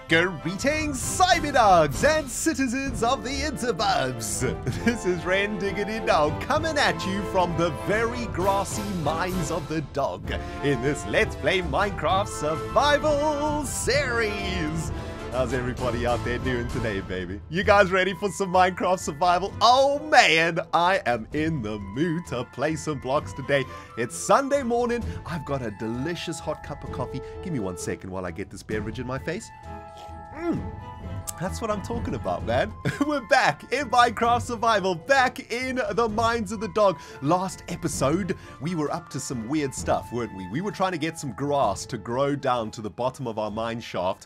Greetings, Cyberdogs and citizens of the interwebs! This is ReNDoG coming at you from the very grassy mines of the dog in this Let's Play Minecraft Survival series! How's everybody out there doing today, baby? You guys ready for some Minecraft survival? Oh man, I am in the mood to play some blocks today. It's Sunday morning. I've got a delicious hot cup of coffee. Give me 1 second while I get this beverage in my face. That's what I'm talking about, man. We're back in Minecraft Survival, back in the mines of the dog. Last episode, we were up to some weird stuff, weren't we? We were trying to get some grass to grow down to the bottom of our mine shaft.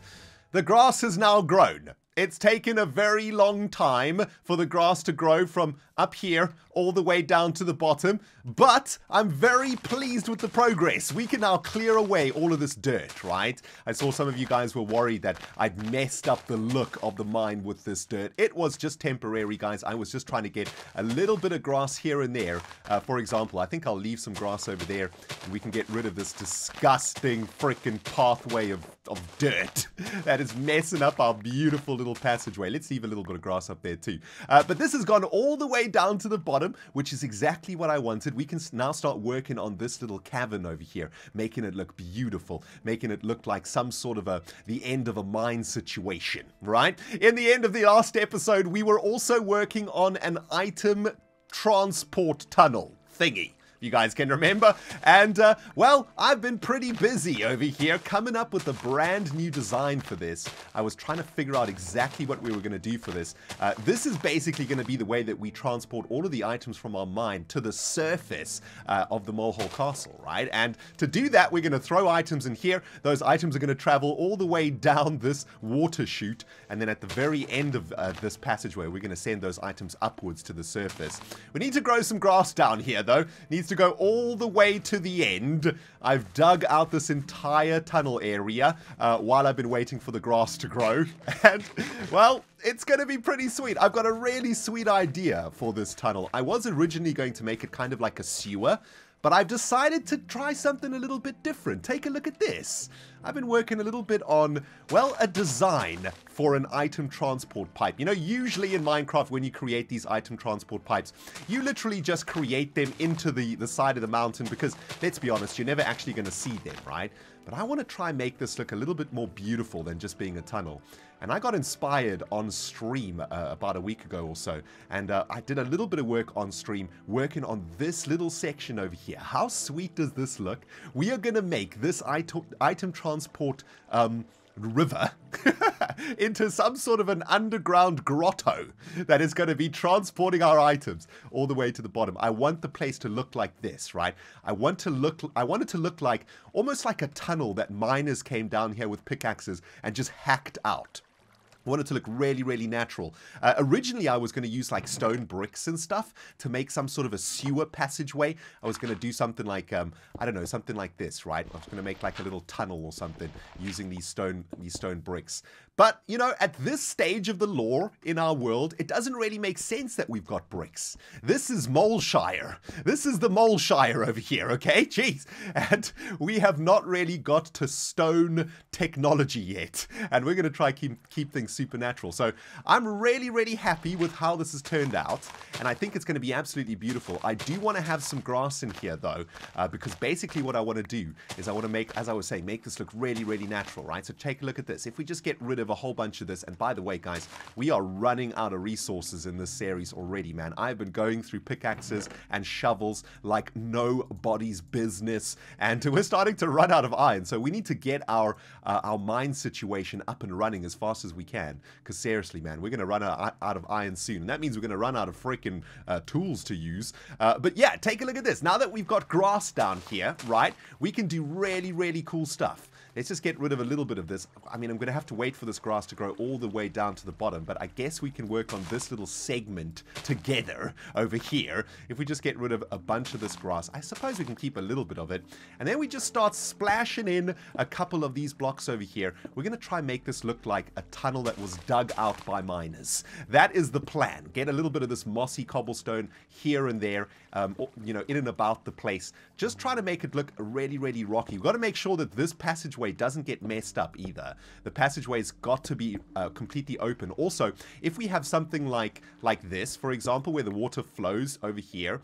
The grass has now grown. It's taken a very long time for the grass to grow from up here all the way down to the bottom, but I'm very pleased with the progress. We can now clear away all of this dirt, right? I saw some of you guys were worried that I'd messed up the look of the mine with this dirt. It was just temporary, guys. I was just trying to get a little bit of grass here and there. For example, I think I'll leave some grass over there and we can get rid of this disgusting freaking pathway of dirt that is messing up our beautiful little passageway. Let's leave a little bit of grass up there too. But this has gone all the way down to the bottom, which is exactly what I wanted. We can now start working on this little cavern over here, making it look beautiful, making it look like some sort of the end of a mine situation, right? In the end of the last episode, we were also working on an item transport tunnel thingy. You guys can remember, and well, I've been pretty busy over here coming up with a brand new design for this. I was trying to figure out exactly what we were going to do for this. This is basically going to be the way that we transport all of the items from our mine to the surface of the Molehole Castle, right? And to do that, we're going to throw items in here. Those items are going to travel all the way down this water chute, and then at the very end of this passageway, we're going to send those items upwards to the surface. We need to grow some grass down here, though. Needs to go all the way to the end. I've dug out this entire tunnel area while I've been waiting for the grass to grow. And, well, it's going to be pretty sweet. I've got a really sweet idea for this tunnel. I was originally going to make it kind of like a sewer, but I've decided to try something a little bit different. Take a look at this. I've been working a little bit on, well, a design for an item transport pipe. You know, usually in Minecraft, when you create these item transport pipes, you literally just create them into the side of the mountain because, let's be honest, you're never actually going to see them, right? But I want to try and make this look a little bit more beautiful than just being a tunnel. And I got inspired on stream about a week ago or so. And I did a little bit of work on stream, working on this little section over here. How sweet does this look? We are going to make this item transport river into some sort of an underground grotto that is going to be transporting our items all the way to the bottom. I want the place to look like this, right? I want it to look like almost like a tunnel that miners came down here with pickaxes and just hacked out. I want it to look really, really natural. Originally, I was going to use like stone bricks and stuff to make some sort of a sewer passageway. I was going to do something like, I don't know, something like this, right? I was going to make like a little tunnel or something using these stone bricks. But, you know, at this stage of the lore in our world, it doesn't really make sense that we've got bricks. This is Moleshire. This is the Moleshire over here, okay? Jeez. And we have not really got to stone technology yet. And we're going to try keep things supernatural. So I'm really, really happy with how this has turned out. And I think it's going to be absolutely beautiful. I do want to have some grass in here, though, because basically what I want to do is I want to make, as I was saying, make this look really, really natural, right? So take a look at this. If we just get rid of a whole bunch of this, and by the way, guys, we are running out of resources in this series already, man. I've been going through pickaxes and shovels like nobody's business, and we're starting to run out of iron. So we need to get our mine situation up and running as fast as we can, because seriously, man, we're going to run out of iron soon, and that means we're going to run out of freaking tools to use. But yeah, take a look at this. Now that we've got grass down here, right, we can do really, really cool stuff. Let's just get rid of a little bit of this. I mean, I'm going to have to wait for this grass to grow all the way down to the bottom, but I guess we can work on this little segment together over here. If we just get rid of a bunch of this grass, I suppose we can keep a little bit of it. And then we just start splashing in a couple of these blocks over here. We're going to try and make this look like a tunnel that was dug out by miners. That is the plan. Get a little bit of this mossy cobblestone here and there, you know, in and about the place. Just try to make it look really, really rocky. We've got to make sure that this passageway passageway doesn't get messed up either. The passageway's got to be completely open. Also, if we have something like this, for example, where the water flows over here,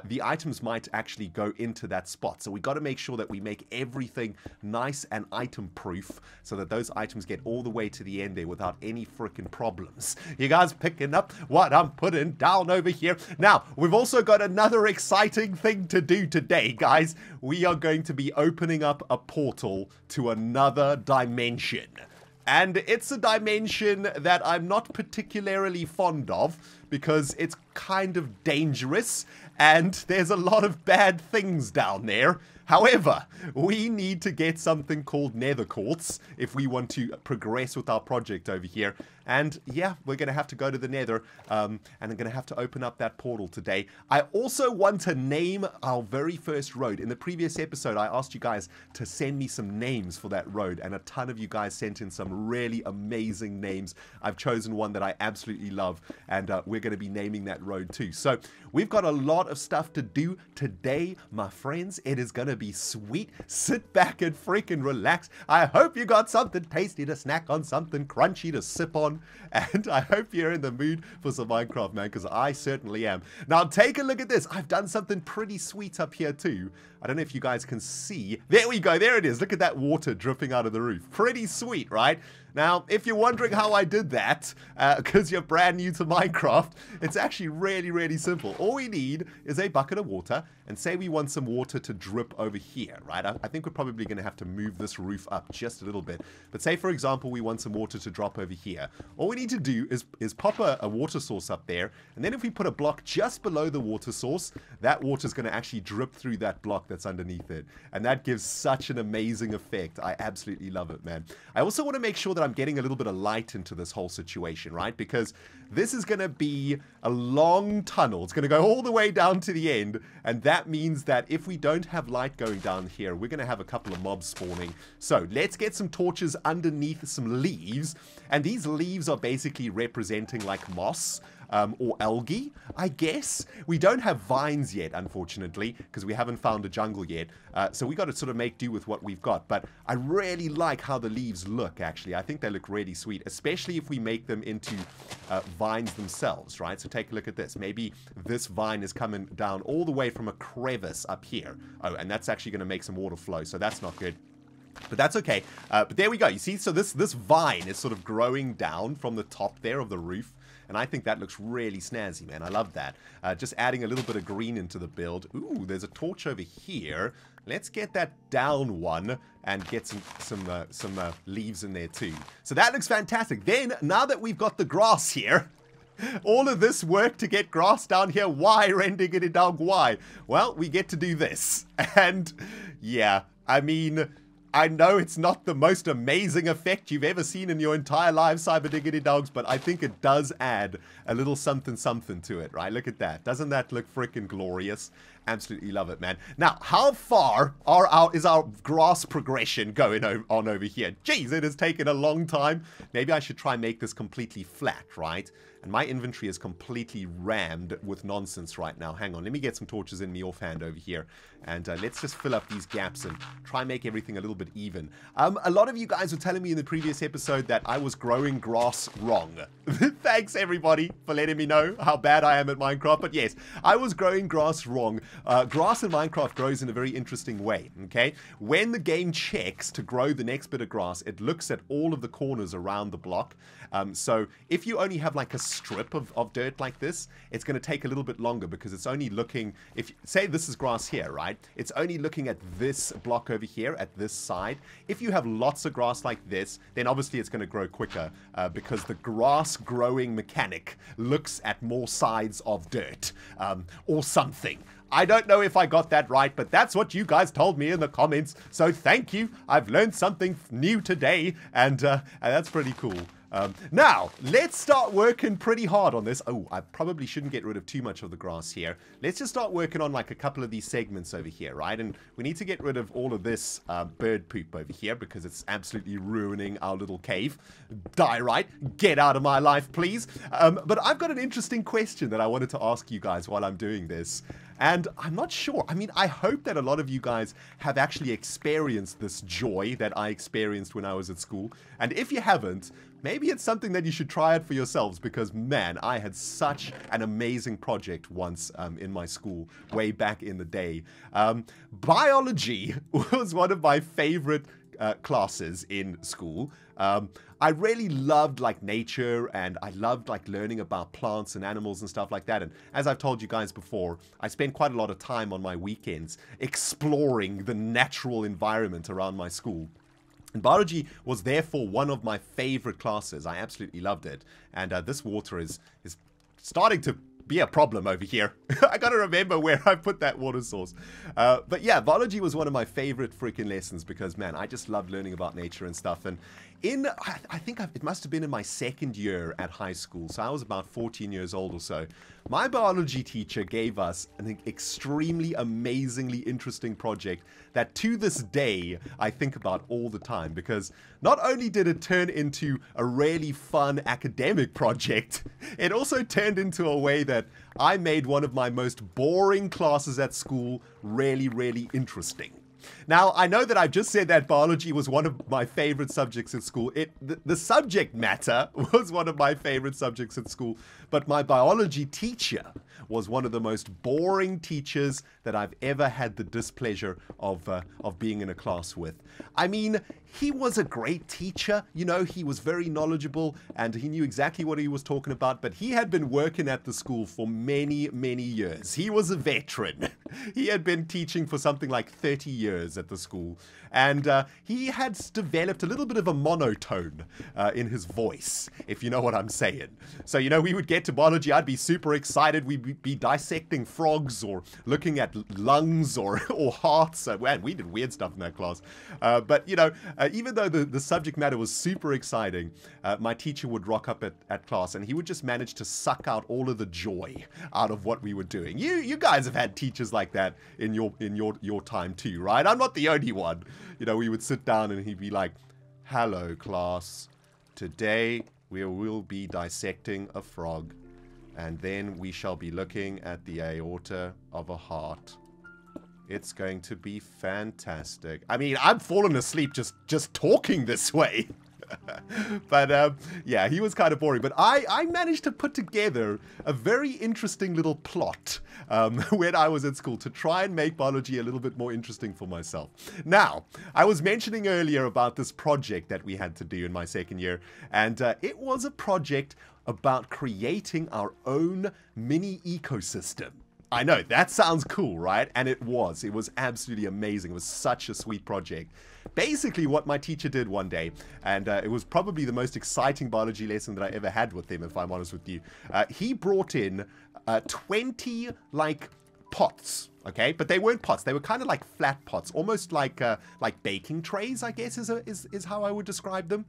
the items might actually go into that spot. So we got to make sure that we make everything nice and item proof so that those items get all the way to the end there without any freaking problems. You guys picking up what I'm putting down over here? Now, we've also got another exciting thing to do today, guys. We are going to be opening up a portal to another dimension. And it's a dimension that I'm not particularly fond of because it's kind of dangerous and there's a lot of bad things down there. However, we need to get something called nether quartz if we want to progress with our project over here. And yeah, we're going to have to go to the nether and I'm going to have to open up that portal today. I also want to name our very first road. In the previous episode, I asked you guys to send me some names for that road, and a ton of you guys sent in some really amazing names. I've chosen one that I absolutely love, and we're going to be naming that road too. So we've got a lot of stuff to do today, my friends. It is going to be sweet. Sit back and freaking relax. I hope you got something tasty to snack on, something crunchy to sip on, and I hope you're in the mood for some Minecraft, man, because I certainly am. Now take a look at this. I've done something pretty sweet up here too. I don't know if you guys can see. There we go. There it is. Look at that water dripping out of the roof. Pretty sweet, right? Now, if you're wondering how I did that, because you're brand new to Minecraft, it's actually really, really simple. All we need is a bucket of water, and say we want some water to drip over here, right? I think we're probably going to have to move this roof up just a little bit. But say, for example, we want some water to drop over here. All we need to do is pop a water source up there, and then if we put a block just below the water source, that water is going to actually drip through that block that's underneath it. And that gives such an amazing effect. I absolutely love it, man. I also want to make sure that I'm getting a little bit of light into this whole situation, right? Because this is going to be a long tunnel. It's going to go all the way down to the end, and that means that if we don't have light going down here, we're going to have a couple of mobs spawning. So let's get some torches underneath some leaves, and these leaves are basically representing like moss. Or algae, I guess. We don't have vines yet, unfortunately, because we haven't found a jungle yet. So we got to sort of make do with what we've got. But I really like how the leaves look, actually. I think they look really sweet, especially if we make them into vines themselves, right? So take a look at this. Maybe this vine is coming down all the way from a crevice up here. Oh, and that's actually going to make some water flow, so that's not good. But that's okay. But there we go. You see, so this vine is sort of growing down from the top there of the roof. And I think that looks really snazzy, man. I love that. Just adding a little bit of green into the build. Ooh, there's a torch over here. Let's get that down one and get some leaves in there too. So that looks fantastic. Then, now that we've got the grass here, all of this work to get grass down here, why, ReNDoG, why? Well, we get to do this. And, yeah, I mean, I know it's not the most amazing effect you've ever seen in your entire lives, Cyberdog, but I think it does add a little something to it, right? Look at that. Doesn't that look freaking glorious? Absolutely love it, man. Now, how far is our grass progression going on over here? Jeez, it has taken a long time. Maybe I should try and make this completely flat, right? And my inventory is completely rammed with nonsense right now. Hang on, let me get some torches in me offhand over here. And let's just fill up these gaps and try and make everything a little bit even. A lot of you guys were telling me in the previous episode that I was growing grass wrong. Thanks, everybody, for letting me know how bad I am at Minecraft. But yes, I was growing grass wrong. Grass in Minecraft grows in a very interesting way, okay? When the game checks to grow the next bit of grass, it looks at all of the corners around the block. So if you only have like a strip of dirt like this, it's going to take a little bit longer because it's only looking, say this is grass here, right? It's only looking at this block over here at this side. If you have lots of grass like this, then obviously it's going to grow quicker because the grass growing mechanic looks at more sides of dirt or something. I don't know if I got that right, but that's what you guys told me in the comments. So thank you. I've learned something new today, and that's pretty cool. Now, let's start working pretty hard on this. Oh, I probably shouldn't get rid of too much of the grass here. Let's just start working on like a couple of these segments over here, right? And we need to get rid of all of this bird poop over here because it's absolutely ruining our little cave. Die right. Get out of my life, please. But I've got an interesting question that I wanted to ask you guys while I'm doing this. And I'm not sure. I mean, I hope that a lot of you guys have actually experienced this joy that I experienced when I was at school. And if you haven't, maybe it's something that you should try out for yourselves because, man, I had such an amazing project once in my school way back in the day. Biology was one of my favorite classes in school. I really loved like nature and I loved like learning about plants and animals and stuff like that. And as I've told you guys before, I spent quite a lot of time on my weekends exploring the natural environment around my school. And biology was therefore one of my favorite classes. I absolutely loved it. And this water is starting to be a problem over here. I gotta remember where I put that water source. But yeah, biology was one of my favorite freaking lessons because, man, I just loved learning about nature and stuff. And I think it must have been in my second year at high school, so I was about 14 years old or so. My biology teacher gave us an extremely amazingly interesting project that to this day I think about all the time because not only did it turn into a really fun academic project, it also turned into a way that I made one of my most boring classes at school really, really interesting. Now, I know that I've just said that biology was one of my favorite subjects at school. The subject matter was one of my favorite subjects at school, but my biology teacher was one of the most boring teachers that I've ever had the displeasure of being in a class with. I mean, he was a great teacher, you know, he was very knowledgeable and he knew exactly what he was talking about, but he had been working at the school for many, many years. He was a veteran. He had been teaching for something like 30 years at the school, and he had developed a little bit of a monotone in his voice, if you know what I'm saying. So, you know, we would get to biology, I'd be super excited, we'd be dissecting frogs or looking at lungs or hearts. Man, we did weird stuff in that class. But, you know, even though the subject matter was super exciting, my teacher would rock up at class and he would just manage to suck out all of the joy out of what we were doing. You guys have had teachers like that in your time too, right? I'm not the only one. You know, we would sit down and he'd be like, "Hello, class. Today we will be dissecting a frog, and then we shall be looking at the aorta of a heart. It's going to be fantastic." I mean, I'm falling asleep just talking this way. But yeah, he was kind of boring. But I managed to put together a very interesting little plot when I was at school to try and make biology a little bit more interesting for myself. Now, I was mentioning earlier about this project that we had to do in my second year, and it was a project about creating our own mini ecosystem. I know, that sounds cool, right? And it was. It was absolutely amazing. It was such a sweet project. Basically, what my teacher did one day, and it was probably the most exciting biology lesson that I ever had with him, if I'm honest with you. He brought in 20, like, pots, okay? But they weren't pots. They were kind of like flat pots, almost like baking trays, I guess is how I would describe them.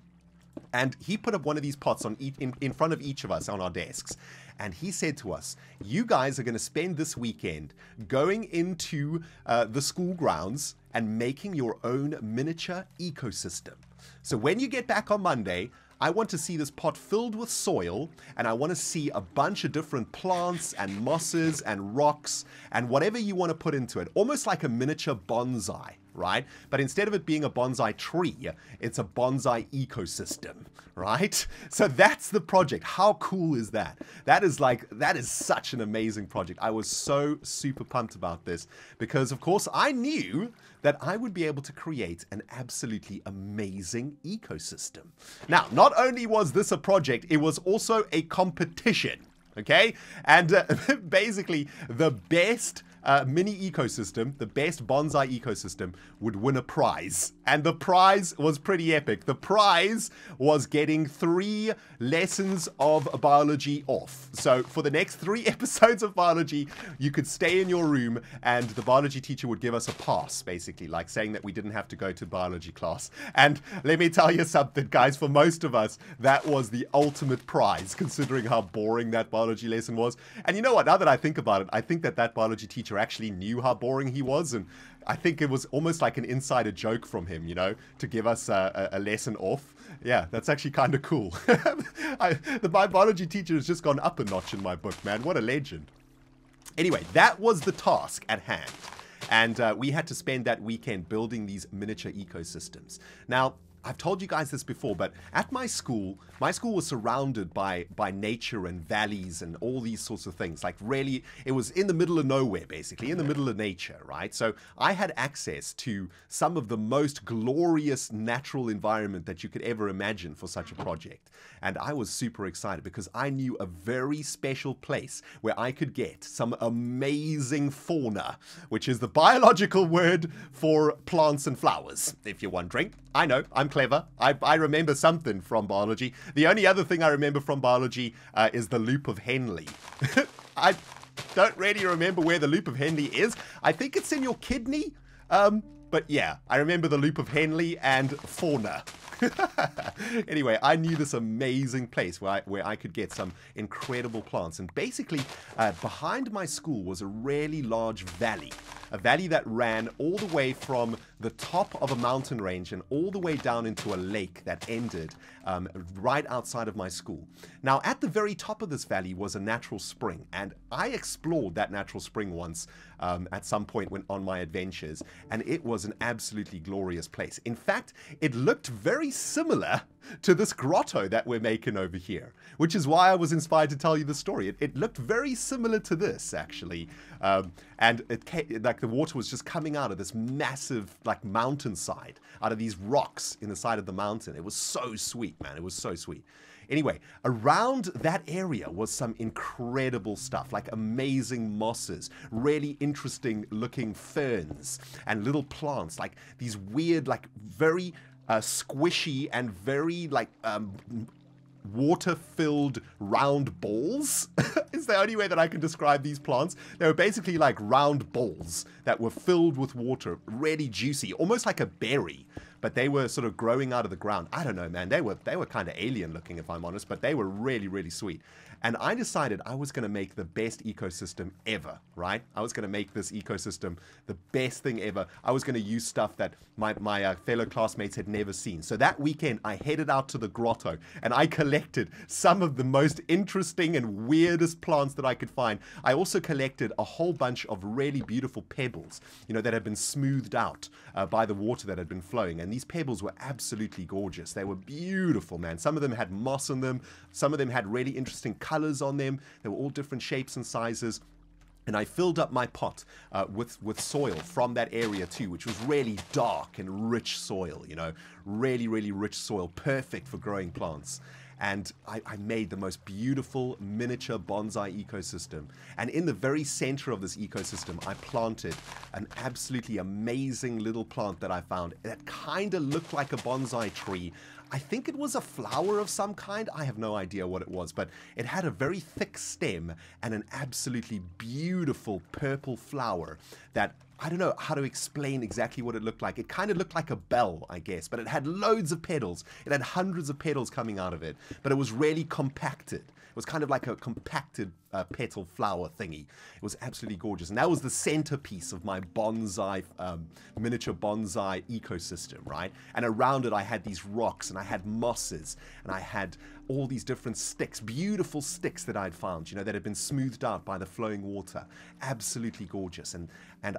And he put up one of these pots on in front of each of us on our desks. And he said to us, "You guys are going to spend this weekend going into the school grounds and making your own miniature ecosystem. So when you get back on Monday, I want to see this pot filled with soil, and I want to see a bunch of different plants and mosses and rocks and whatever you want to put into it, almost like a miniature bonsai, right? But instead of it being a bonsai tree, it's a bonsai ecosystem, right? So that's the project. How cool is that? That is such an amazing project. I was so super pumped about this because, of course, I knew that I would be able to create an absolutely amazing ecosystem. Now, not only was this a project, it was also a competition, okay? And basically, the best mini ecosystem, the best bonsai ecosystem, would win a prize. And the prize was pretty epic. The prize was getting 3 lessons of biology off. So for the next 3 episodes of biology, you could stay in your room and the biology teacher would give us a pass, basically, like saying that we didn't have to go to biology class. And let me tell you something, guys, for most of us, that was the ultimate prize, considering how boring that biology lesson was. And you know what, now that I think about it, I think that that biology teacher actually knew how boring he was, and I think it was almost like an insider joke from him, you know, to give us a lesson off. Yeah, that's actually kind of cool. My biology teacher has just gone up a notch in my book, man. What a legend. Anyway, that was the task at hand. And we had to spend that weekend building these miniature ecosystems. Now, I've told you guys this before, but at my school was surrounded by nature and valleys and all these sorts of things. Like really, it was in the middle of nowhere, basically, in the middle of nature, right? So I had access to some of the most glorious natural environment that you could ever imagine for such a project. And I was super excited because I knew a very special place where I could get some amazing fauna, which is the biological word for plants and flowers, if you're wondering. I know, I'm clever. I remember something from biology. The only other thing I remember from biology is the loop of Henle. I don't really remember where the loop of Henle is. I think it's in your kidney. But yeah, I remember the loop of Henle and fauna. Anyway, I knew this amazing place where I could get some incredible plants. And basically, behind my school was a really large valley. A valley that ran all the way from the top of a mountain range and all the way down into a lake that ended right outside of my school. Now, at the very top of this valley was a natural spring, and I explored that natural spring once at some point on my adventures, and it was an absolutely glorious place. In fact, it looked very similar to this grotto that we're making over here, which is why I was inspired to tell you the story. It looked very similar to this, actually, and like the water was just coming out of this massive like mountainside, out of these rocks in the side of the mountain. It was so sweet, man. It was so sweet. Anyway, around that area was some incredible stuff, like amazing mosses, really interesting looking ferns, and little plants, like these weird, like very squishy and very like water-filled round balls is the only way that I can describe these plants. They were basically like round balls that were filled with water, really juicy, almost like a berry, but they were sort of growing out of the ground. I don't know, man. They were kind of alien looking, if I'm honest, but they were really, really sweet. And I decided I was going to make the best ecosystem ever, right? I was going to make this ecosystem the best thing ever. I was going to use stuff that my fellow classmates had never seen. So that weekend, I headed out to the grotto and I collected some of the most interesting and weirdest plants that I could find. I also collected a whole bunch of really beautiful pebbles, you know, that had been smoothed out by the water that had been flowing. And these pebbles were absolutely gorgeous. They were beautiful, man. Some of them had moss on them. Some of them had really interesting colors on them. They were all different shapes and sizes. And I filled up my pot with soil from that area too, which was really dark and rich soil, you know, really, really rich soil, perfect for growing plants. And I made the most beautiful miniature bonsai ecosystem. And in the very center of this ecosystem, I planted an absolutely amazing little plant that I found that kind of looked like a bonsai tree. I think it was a flower of some kind. I have no idea what it was, but it had a very thick stem and an absolutely beautiful purple flower that I don't know how to explain exactly what it looked like. It kind of looked like a bell, I guess, but it had loads of petals. It had hundreds of petals coming out of it, but it was really compacted. It was kind of like a compacted petal flower thingy. It was absolutely gorgeous. And that was the centerpiece of my bonsai, miniature bonsai ecosystem, right? And around it, I had these rocks and I had mosses and I had all these different sticks, beautiful sticks that I'd found, you know, that had been smoothed out by the flowing water. Absolutely gorgeous. And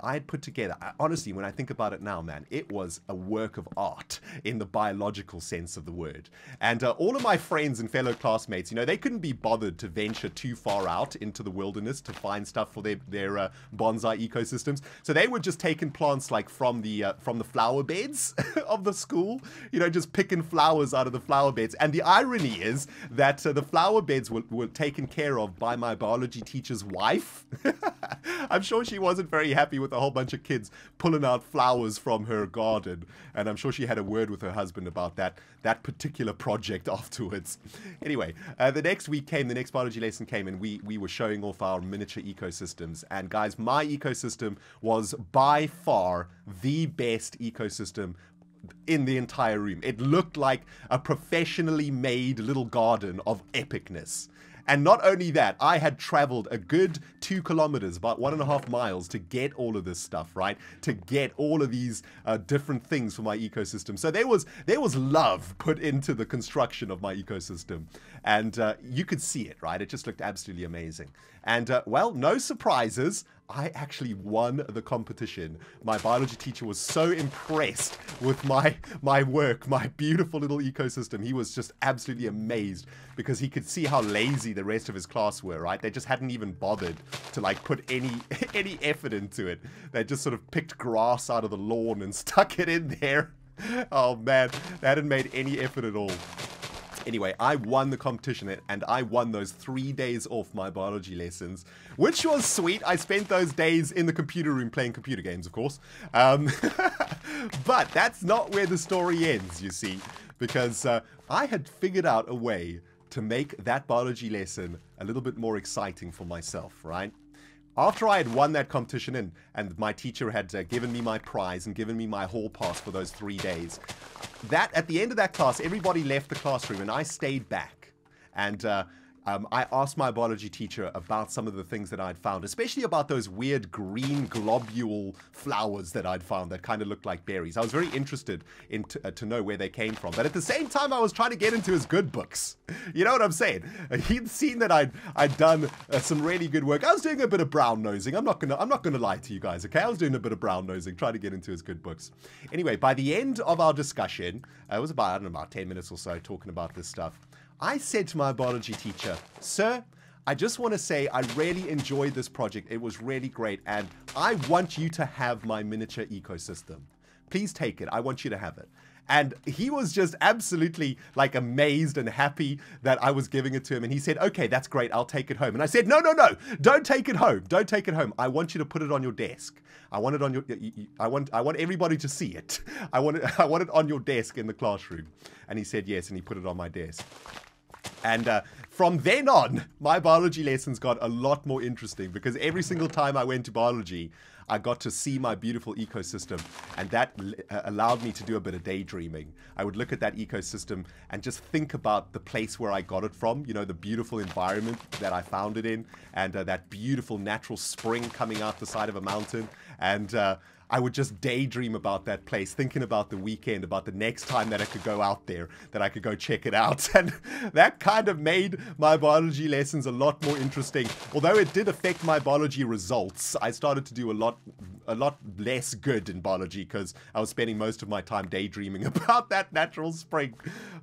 I had put together, honestly, when I think about it now, man, it was a work of art in the biological sense of the word. And all of my friends and fellow classmates, you know, they couldn't be bothered to venture too far out out into the wilderness to find stuff for their bonsai ecosystems. So they were just taking plants like from the flower beds of the school, you know, just picking flowers out of the flower beds. And the irony is that the flower beds were taken care of by my biology teacher's wife. I'm sure she wasn't very happy with a whole bunch of kids pulling out flowers from her garden, and I'm sure she had a word with her husband about that particular project afterwards. Anyway, the next biology lesson came, and we were showing off our miniature ecosystems. And guys, my ecosystem was by far the best ecosystem in the entire room. It looked like a professionally made little garden of epicness. And not only that, I had traveled a good 2 kilometers, about 1.5 miles, to get all of this stuff, right? To get all of these different things for my ecosystem. So there was love put into the construction of my ecosystem. And you could see it, right? It just looked absolutely amazing. And, well, no surprises. I actually won the competition. My biology teacher was so impressed with my work, my beautiful little ecosystem. He was just absolutely amazed because he could see how lazy the rest of his class were, right? They just hadn't even bothered to like put any effort into it. They just sort of picked grass out of the lawn and stuck it in there. Oh man, they hadn't made any effort at all. Anyway, I won the competition, and I won those 3 days off my biology lessons, which was sweet. I spent those days in the computer room playing computer games, of course. But that's not where the story ends, you see, because I had figured out a way to make that biology lesson a little bit more exciting for myself, right? After I had won that competition and my teacher had given me my prize and given me my hall pass for those 3 days, at the end of that class, everybody left the classroom and I stayed back. And I asked my biology teacher about some of the things that I'd found, especially about those weird green globule flowers that I'd found that kind of looked like berries. I was very interested in to know where they came from. But at the same time, I was trying to get into his good books. You know what I'm saying? He'd seen that I'd done some really good work. I was doing a bit of brown nosing. I'm not gonna lie to you guys, okay? I was doing a bit of brown nosing, trying to get into his good books. Anyway, by the end of our discussion, it was about, I don't know, about 10 minutes or so talking about this stuff. I said to my biology teacher, "Sir, I just want to say I really enjoyed this project. It was really great, and I want you to have my miniature ecosystem. Please take it. I want you to have it." And he was just absolutely like amazed and happy that I was giving it to him. And he said, "Okay, that's great. I'll take it home." And I said, "No, no, no, don't take it home. Don't take it home. I want you to put it on your desk. I want it on your, I want everybody to see it. I want it on your desk in the classroom." And he said, yes, and he put it on my desk. And from then on, my biology lessons got a lot more interesting because every single time I went to biology, I got to see my beautiful ecosystem, and that allowed me to do a bit of daydreaming. I would look at that ecosystem and just think about the place where I got it from, you know, the beautiful environment that I found it in, and that beautiful natural spring coming out the side of a mountain. And I would just daydream about that place, thinking about the weekend, about the next time that I could go out there, that I could go check it out. And that kind of made my biology lessons a lot more interesting. Although it did affect my biology results, I started to do a lot less good in biology because I was spending most of my time daydreaming about that natural spring.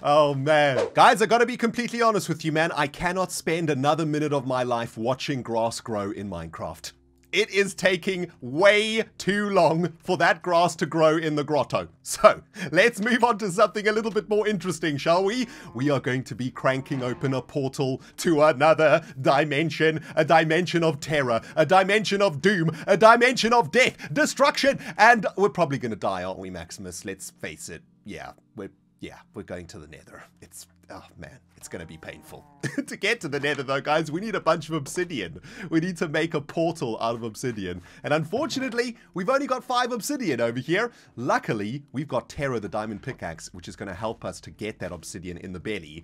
Oh man. Guys, I gotta be completely honest with you, man. I cannot spend another minute of my life watching grass grow in Minecraft. It is taking way too long for that grass to grow in the grotto. So, let's move on to something a little bit more interesting, shall we? We are going to be cranking open a portal to another dimension, a dimension of terror, a dimension of doom, a dimension of death, destruction, and we're probably going to die, aren't we, Maximus? Let's face it. Yeah, we're going to the nether. Oh man, it's going to be painful. To get to the nether though, guys, we need a bunch of obsidian. We need to make a portal out of obsidian. And unfortunately, we've only got 5 obsidian over here. Luckily, we've got Terra, the diamond pickaxe, which is going to help us to get that obsidian in the belly.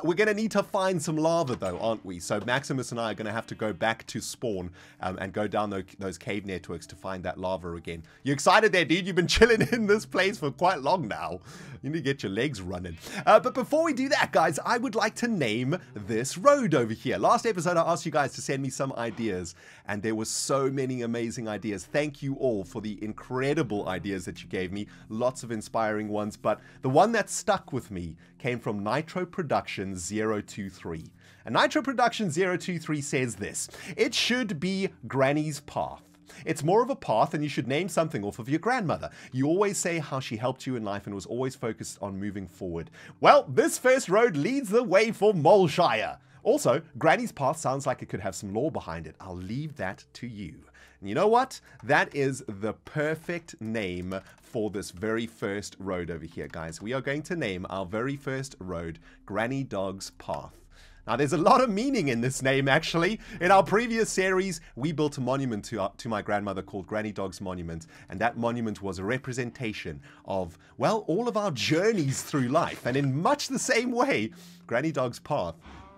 We're going to need to find some lava though, aren't we? So Maximus and I are going to have to go back to spawn and go down those cave networks to find that lava again. You excited there, dude? You've been chilling in this place for quite long now. You need to get your legs running. But before we do that, back, guys. I would like to name this road over here. Last episode, I asked you guys to send me some ideas, and there were so many amazing ideas. Thank you all for the incredible ideas that you gave me. Lots of inspiring ones, but the one that stuck with me came from Nitro Production 023. And Nitro Production 023 says this: it should be Granny's path. It's more of a path, and you should name something off of your grandmother. You always say how she helped you in life and was always focused on moving forward. Well, this first road leads the way for Moleshire. Also, Granny's path sounds like it could have some lore behind it. I'll leave that to you. And you know what? That is the perfect name for this very first road over here, guys. We are going to name our very first road Granny Dog's Path. Now, there's a lot of meaning in this name, actually. In our previous series, we built a monument to my grandmother called Granny Dog's Monument, and that monument was a representation of, well, all of our journeys through life. And in much the same way, Granny Dog's Path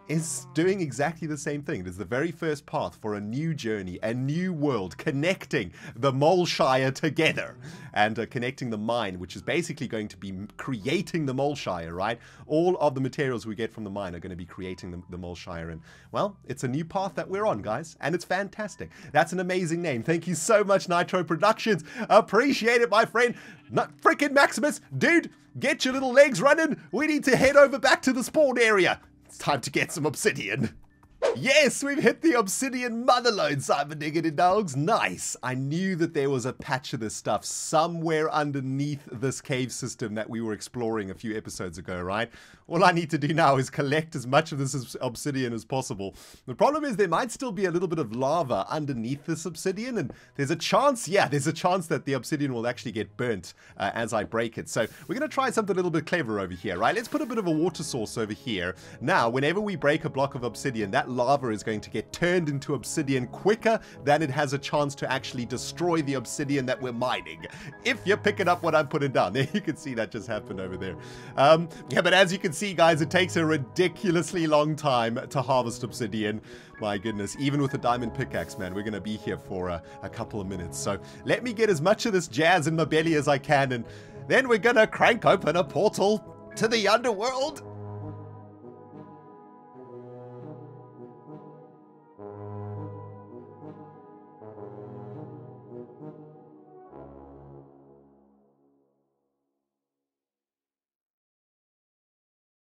is doing exactly the same thing. It is the very first path for a new journey, a new world, connecting the Moleshire together, and connecting the mine, which is basically going to be creating the Moleshire, right? All of the materials we get from the mine are going to be creating the Moleshire, and, well, it's a new path that we're on, guys, and it's fantastic. That's an amazing name. Thank you so much, Nitro Productions. Appreciate it, my friend. Not freaking Maximus. Dude, get your little legs running. We need to head over back to the spawn area. It's time to get some obsidian. Yes, we've hit the obsidian motherlode, Cyberdiggity dogs. Nice. I knew that there was a patch of this stuff somewhere underneath this cave system that we were exploring a few episodes ago, right? All I need to do now is collect as much of this obsidian as possible. The problem is there might still be a little bit of lava underneath this obsidian, and there's a chance, yeah, there's a chance that the obsidian will actually get burnt as I break it. So we're going to try something a little bit clever over here, right? Let's put a bit of a water source over here. Now, whenever we break a block of obsidian, that lava is going to get turned into obsidian quicker than it has a chance to actually destroy the obsidian that we're mining. If you're picking up what I'm putting down, there you can see that just happened over there. Yeah, but as you can see, guys, it takes a ridiculously long time to harvest obsidian. My goodness, even with a diamond pickaxe, man, we're going to be here for a couple of minutes. So let me get as much of this jazz in my belly as I can, and then we're going to crank open a portal to the underworld.